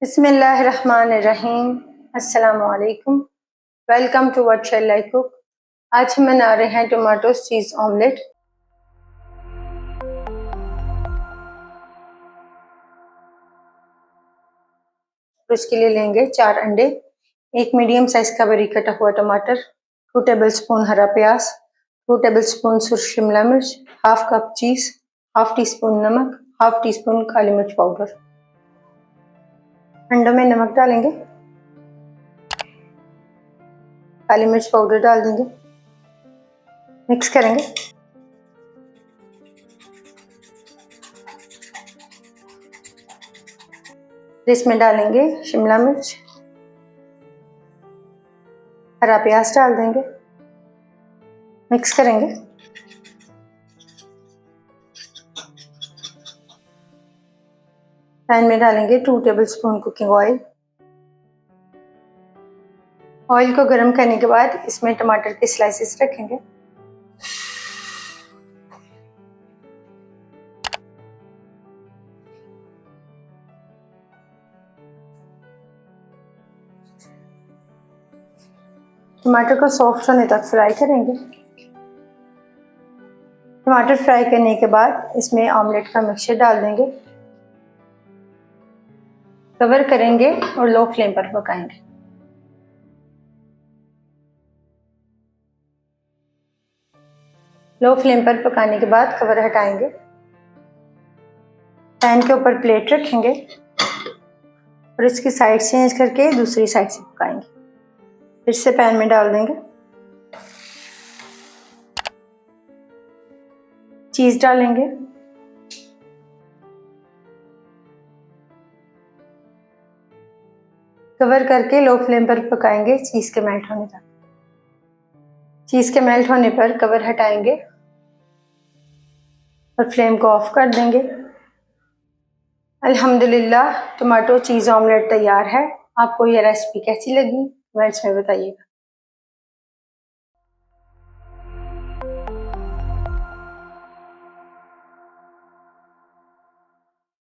बिस्मिल्लाहिर्रहमानिर्रहीम। अस्सलामुअलैकुम। Welcome to what shall I cook. आज हम बना रहे हैं टोमेटो चीज़ ऑमलेट। तो इसके लिए लेंगे 4 अंडे, एक मीडियम साइज का बारीक कटा हुआ टमाटर, 2 टेबलस्पून हरा प्याज, 2 टेबलस्पून शिमला मिर्च, हाफ कप चीज़, हाफ टी स्पून नमक, हाफ टी स्पून काली मिर्च पाउडर। अंडों में नमक डालेंगे, काली मिर्च पाउडर डाल देंगे, मिक्स करेंगे। इसमें डालेंगे शिमला मिर्च, हरा प्याज डाल देंगे, मिक्स करेंगे। पैन में डालेंगे 2 टेबलस्पून कुकिंग ऑयल। ऑयल को गर्म करने के बाद इसमें टमाटर के स्लाइसेस रखेंगे। टमाटर को सॉफ्ट होने तक फ्राई करेंगे। टमाटर फ्राई करने के बाद इसमें ऑमलेट का मिक्सचर डाल देंगे, कवर करेंगे और लो फ्लेम पर पकाएंगे। लो फ्लेम पर पकाने के बाद कवर हटाएंगे। पैन के ऊपर प्लेट रखेंगे और इसकी साइड चेंज करके दूसरी साइड से पकाएंगे। फिर से पैन में डाल देंगे, चीज़ डालेंगे, कवर करके लो फ्लेम पर पकाएंगे चीज़ के मेल्ट होने तक। चीज़ के मेल्ट होने पर कवर हटाएंगे और फ्लेम को ऑफ कर देंगे। अल्हम्दुलिल्लाह टमाटो चीज़ ऑमलेट तैयार है। आपको यह रेसिपी कैसी लगी कमेंट्स में बताइएगा।